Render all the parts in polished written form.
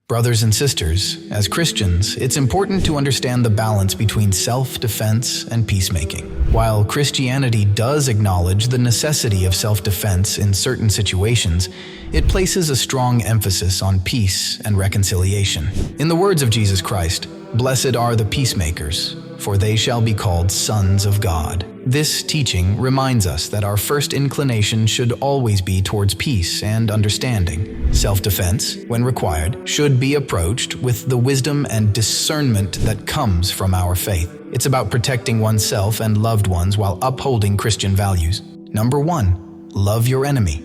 Brothers and sisters, as Christians, it's important to understand the balance between self-defense and peacemaking. While Christianity does acknowledge the necessity of self-defense in certain situations, it places a strong emphasis on peace and reconciliation. In the words of Jesus Christ, "Blessed are the peacemakers, for they shall be called sons of God." This teaching reminds us that our first inclination should always be towards peace and understanding. Self-defense, when required, should be approached with the wisdom and discernment that comes from our faith. It's about protecting oneself and loved ones while upholding Christian values. Number 1, love your enemy.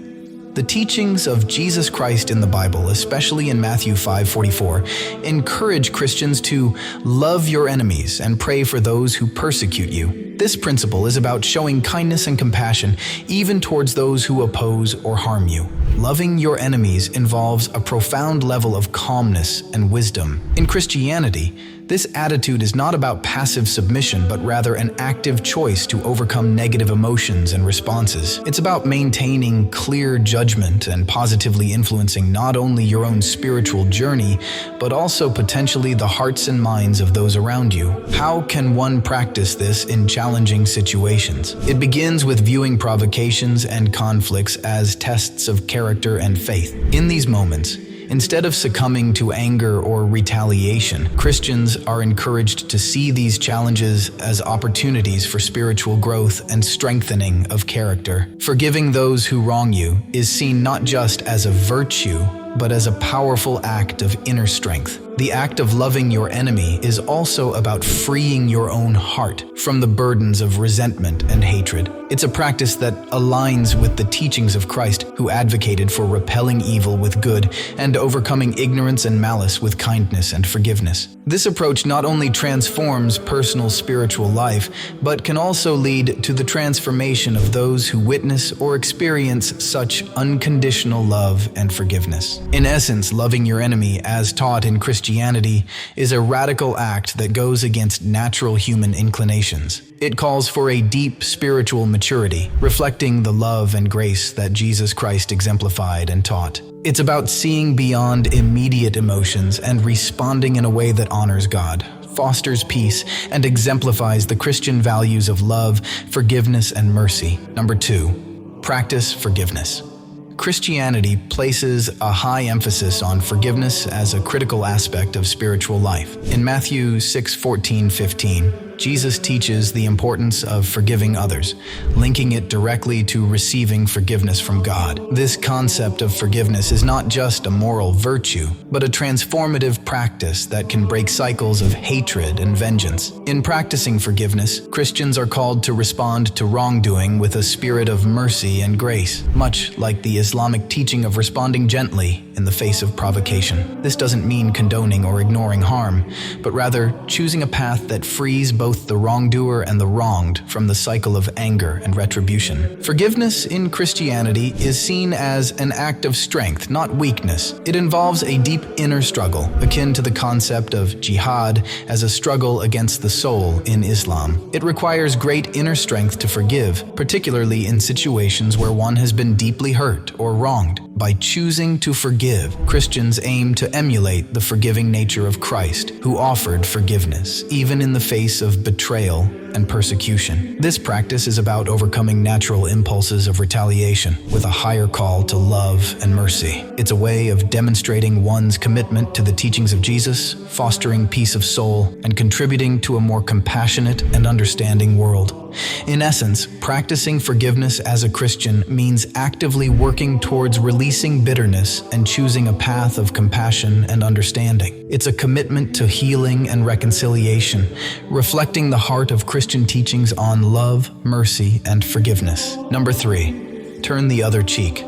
The teachings of Jesus Christ in the Bible, especially in Matthew 5:44, encourage Christians to love your enemies and pray for those who persecute you. This principle is about showing kindness and compassion even towards those who oppose or harm you. Loving your enemies involves a profound level of calmness and wisdom. In Christianity, this attitude is not about passive submission, but rather an active choice to overcome negative emotions and responses. It's about maintaining clear judgment and positively influencing not only your own spiritual journey, but also potentially the hearts and minds of those around you. How can one practice this in challenging situations? It begins with viewing provocations and conflicts as tests of character and faith. In these moments, instead of succumbing to anger or retaliation, Christians are encouraged to see these challenges as opportunities for spiritual growth and strengthening of character. Forgiving those who wrong you is seen not just as a virtue, but as a powerful act of inner strength. The act of loving your enemy is also about freeing your own heart from the burdens of resentment and hatred. It's a practice that aligns with the teachings of Christ, who advocated for repelling evil with good and overcoming ignorance and malice with kindness and forgiveness. This approach not only transforms personal spiritual life, but can also lead to the transformation of those who witness or experience such unconditional love and forgiveness. In essence, loving your enemy, as taught in Christianity, is a radical act that goes against natural human inclinations. It calls for a deep spiritual maturity, reflecting the love and grace that Jesus Christ exemplified and taught. It's about seeing beyond immediate emotions and responding in a way that honors God, fosters peace, and exemplifies the Christian values of love, forgiveness, and mercy. Number 2, practice forgiveness. Christianity places a high emphasis on forgiveness as a critical aspect of spiritual life. In Matthew 6:14-15, Jesus teaches the importance of forgiving others, linking it directly to receiving forgiveness from God. This concept of forgiveness is not just a moral virtue, but a transformative practice that can break cycles of hatred and vengeance. In practicing forgiveness, Christians are called to respond to wrongdoing with a spirit of mercy and grace, much like the Islamic teaching of responding gently in the face of provocation. This doesn't mean condoning or ignoring harm, but rather choosing a path that frees both the wrongdoer and the wronged from the cycle of anger and retribution. Forgiveness in Christianity is seen as an act of strength, not weakness. It involves a deep inner struggle, akin to the concept of jihad as a struggle against the soul in Islam. It requires great inner strength to forgive, particularly in situations where one has been deeply hurt or wronged. By choosing to forgive, Christians aim to emulate the forgiving nature of Christ, who offered forgiveness, even in the face of betrayal and persecution. This practice is about overcoming natural impulses of retaliation with a higher call to love and mercy. It's a way of demonstrating one's commitment to the teachings of Jesus, fostering peace of soul, and contributing to a more compassionate and understanding world. In essence, practicing forgiveness as a Christian means actively working towards releasing bitterness and choosing a path of compassion and understanding. It's a commitment to healing and reconciliation, reflecting the heart of Christian teachings on love, mercy, and forgiveness. Number 3, turn the other cheek.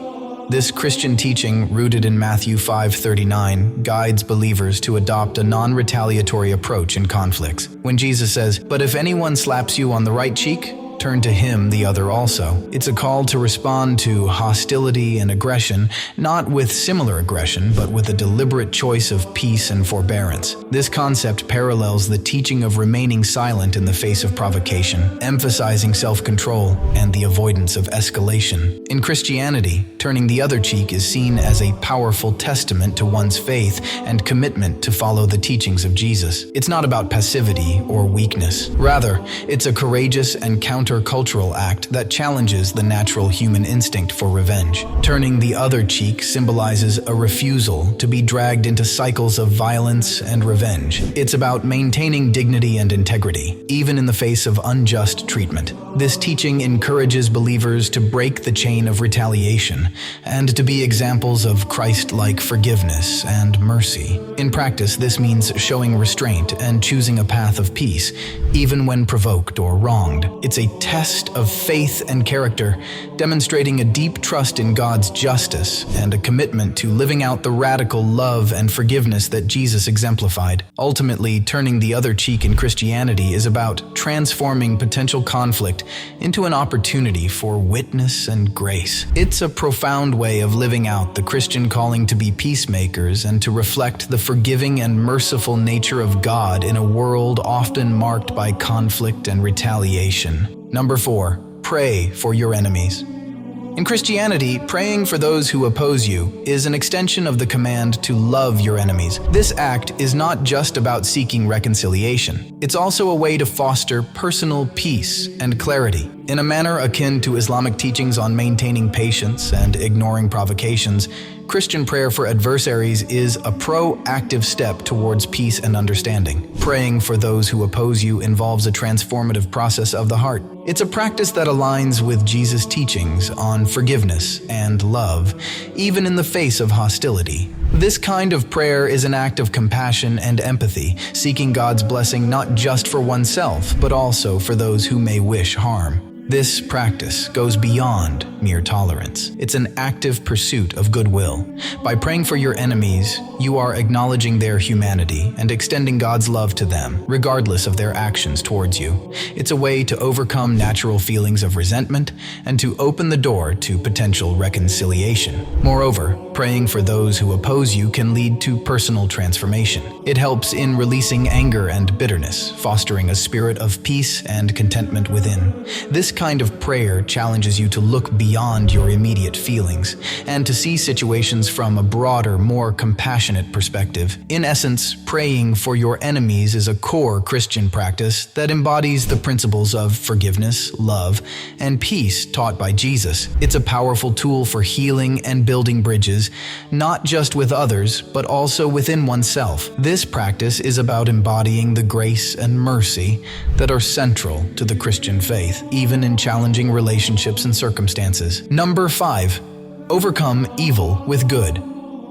This Christian teaching, rooted in Matthew 5:39, guides believers to adopt a non-retaliatory approach in conflicts. When Jesus says, "But if anyone slaps you on the right cheek, turn to him the other also. It's a call to respond to hostility and aggression, not with similar aggression, but with a deliberate choice of peace and forbearance. This concept parallels the teaching of remaining silent in the face of provocation, emphasizing self-control and the avoidance of escalation. In Christianity, turning the other cheek is seen as a powerful testament to one's faith and commitment to follow the teachings of Jesus. It's not about passivity or weakness. Rather, it's a courageous and counter-cultural act that challenges the natural human instinct for revenge. Turning the other cheek symbolizes a refusal to be dragged into cycles of violence and revenge. It's about maintaining dignity and integrity, even in the face of unjust treatment. This teaching encourages believers to break the chain of retaliation and to be examples of Christ-like forgiveness and mercy. In practice, this means showing restraint and choosing a path of peace, even when provoked or wronged. It's a test of faith and character, demonstrating a deep trust in God's justice and a commitment to living out the radical love and forgiveness that Jesus exemplified. Ultimately, turning the other cheek in Christianity is about transforming potential conflict into an opportunity for witness and grace. It's a profound way of living out the Christian calling to be peacemakers and to reflect the forgiving and merciful nature of God in a world often marked by conflict and retaliation. Number 4, pray for your enemies. In Christianity, praying for those who oppose you is an extension of the command to love your enemies. This act is not just about seeking reconciliation. It's also a way to foster personal peace and clarity. In a manner akin to Islamic teachings on maintaining patience and ignoring provocations, Christian prayer for adversaries is a proactive step towards peace and understanding. Praying for those who oppose you involves a transformative process of the heart. It's a practice that aligns with Jesus' teachings on forgiveness and love, even in the face of hostility. This kind of prayer is an act of compassion and empathy, seeking God's blessing not just for oneself, but also for those who may wish harm. This practice goes beyond mere tolerance. It's an active pursuit of goodwill. By praying for your enemies, you are acknowledging their humanity and extending God's love to them, regardless of their actions towards you. It's a way to overcome natural feelings of resentment and to open the door to potential reconciliation. Moreover, praying for those who oppose you can lead to personal transformation. It helps in releasing anger and bitterness, fostering a spirit of peace and contentment within. This kind of prayer challenges you to look beyond your immediate feelings and to see situations from a broader, more compassionate perspective. In essence, praying for your enemies is a core Christian practice that embodies the principles of forgiveness, love, and peace taught by Jesus. It's a powerful tool for healing and building bridges, not just with others, but also within oneself. This practice is about embodying the grace and mercy that are central to the Christian faith, even in challenging relationships and circumstances. Number 5, overcome evil with good.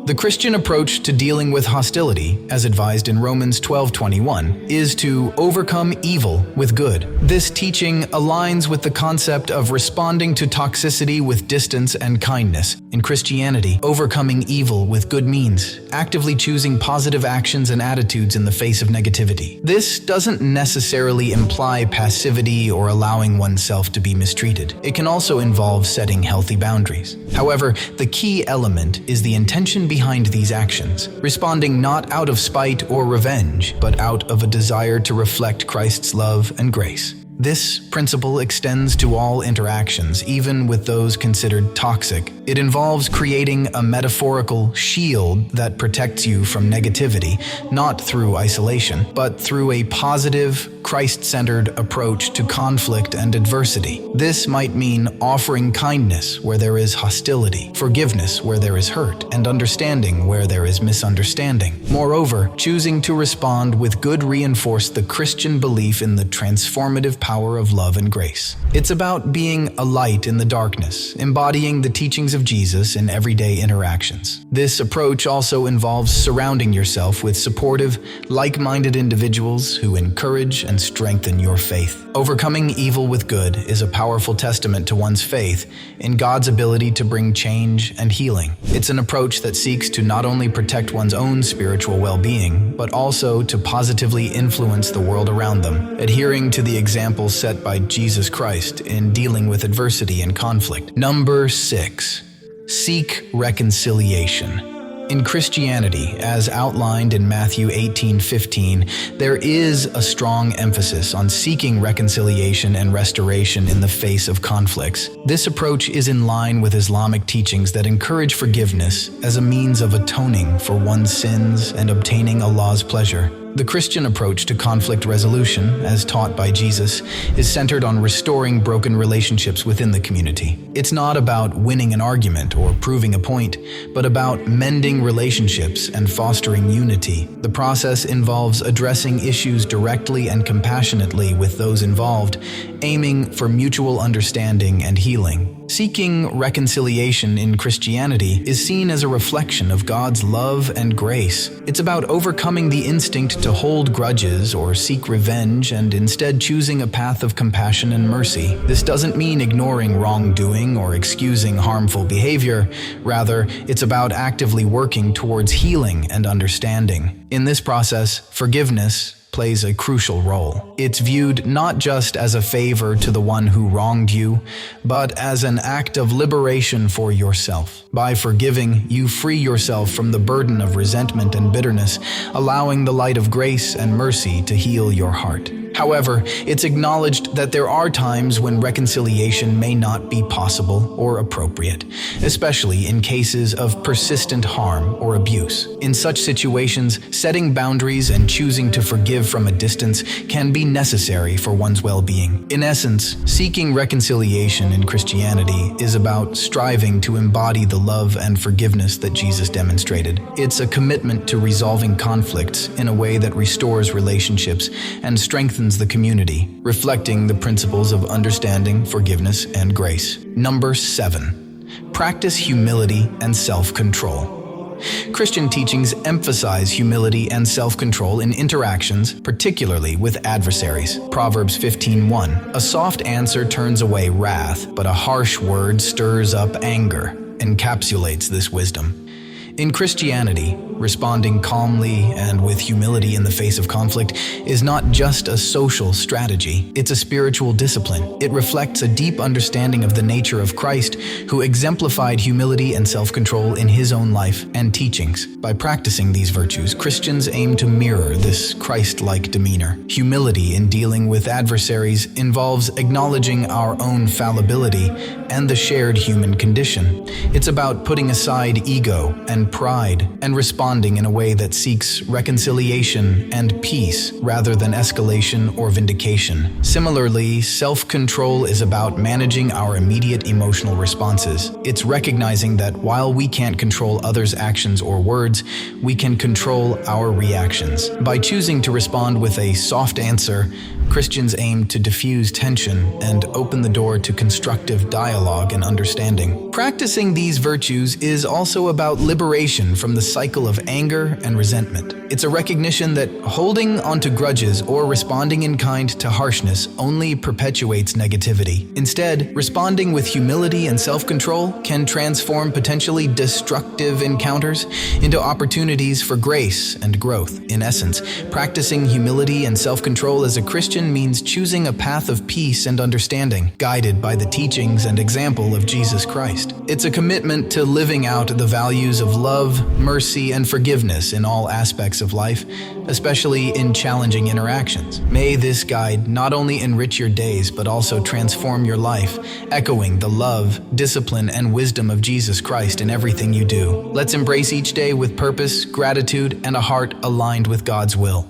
The Christian approach to dealing with hostility, as advised in Romans 12:21, is to overcome evil with good. This teaching aligns with the concept of responding to toxicity with distance and kindness. In Christianity, overcoming evil with good means actively choosing positive actions and attitudes in the face of negativity. This doesn't necessarily imply passivity or allowing oneself to be mistreated. It can also involve setting healthy boundaries. However, the key element is the intention behind these actions, responding not out of spite or revenge, but out of a desire to reflect Christ's love and grace. This principle extends to all interactions, even with those considered toxic. It involves creating a metaphorical shield that protects you from negativity, not through isolation, but through a positive, Christ-centered approach to conflict and adversity. This might mean offering kindness where there is hostility, forgiveness where there is hurt, and understanding where there is misunderstanding. Moreover, choosing to respond with good reinforces the Christian belief in the transformative power of love and grace. It's about being a light in the darkness, embodying the teachings of Jesus in everyday interactions. This approach also involves surrounding yourself with supportive, like-minded individuals who encourage and strengthen your faith. Overcoming evil with good is a powerful testament to one's faith in God's ability to bring change and healing. It's an approach that seeks to not only protect one's own spiritual well-being, but also to positively influence the world around them. Adhering to the example example set by Jesus Christ in dealing with adversity and conflict. Number 6. Seek reconciliation. In Christianity, as outlined in Matthew 18:15, there is a strong emphasis on seeking reconciliation and restoration in the face of conflicts. This approach is in line with Islamic teachings that encourage forgiveness as a means of atoning for one's sins and obtaining Allah's pleasure. The Christian approach to conflict resolution, as taught by Jesus, is centered on restoring broken relationships within the community. It's not about winning an argument or proving a point, but about mending relationships and fostering unity. The process involves addressing issues directly and compassionately with those involved, aiming for mutual understanding and healing. Seeking reconciliation in Christianity is seen as a reflection of God's love and grace. It's about overcoming the instinct to hold grudges or seek revenge and instead choosing a path of compassion and mercy. This doesn't mean ignoring wrongdoing or excusing harmful behavior. Rather, it's about actively working towards healing and understanding. In this process, forgiveness plays a crucial role. It's viewed not just as a favor to the one who wronged you, but as an act of liberation for yourself. By forgiving, you free yourself from the burden of resentment and bitterness, allowing the light of grace and mercy to heal your heart. However, it's acknowledged that there are times when reconciliation may not be possible or appropriate, especially in cases of persistent harm or abuse. In such situations, setting boundaries and choosing to forgive from a distance can be necessary for one's well-being. In essence, seeking reconciliation in Christianity is about striving to embody the love and forgiveness that Jesus demonstrated. It's a commitment to resolving conflicts in a way that restores relationships and strengthens the community, reflecting the principles of understanding, forgiveness, and grace. Number 7. Practice humility and self-control. Christian teachings emphasize humility and self-control in interactions, particularly with adversaries. Proverbs 15:1. A soft answer turns away wrath, but a harsh word stirs up anger, encapsulates this wisdom. In Christianity, responding calmly and with humility in the face of conflict is not just a social strategy, it's a spiritual discipline. It reflects a deep understanding of the nature of Christ, who exemplified humility and self-control in his own life and teachings. By practicing these virtues, Christians aim to mirror this Christ-like demeanor. Humility in dealing with adversaries involves acknowledging our own fallibility and the shared human condition. It's about putting aside ego and pride and responding in a way that seeks reconciliation and peace rather than escalation or vindication. Similarly, self-control is about managing our immediate emotional responses. It's recognizing that while we can't control others' actions or words, we can control our reactions. By choosing to respond with a soft answer, Christians aim to diffuse tension and open the door to constructive dialogue and understanding. Practicing these virtues is also about liberation from the cycle of anger and resentment. It's a recognition that holding onto grudges or responding in kind to harshness only perpetuates negativity. Instead, responding with humility and self-control can transform potentially destructive encounters into opportunities for grace and growth. In essence, practicing humility and self-control as a Christian means choosing a path of peace and understanding, guided by the teachings and example of Jesus Christ. It's a commitment to living out the values of love, mercy, and forgiveness in all aspects of life, especially in challenging interactions. May this guide not only enrich your days, but also transform your life, echoing the love, discipline, and wisdom of Jesus Christ in everything you do. Let's embrace each day with purpose, gratitude, and a heart aligned with God's will.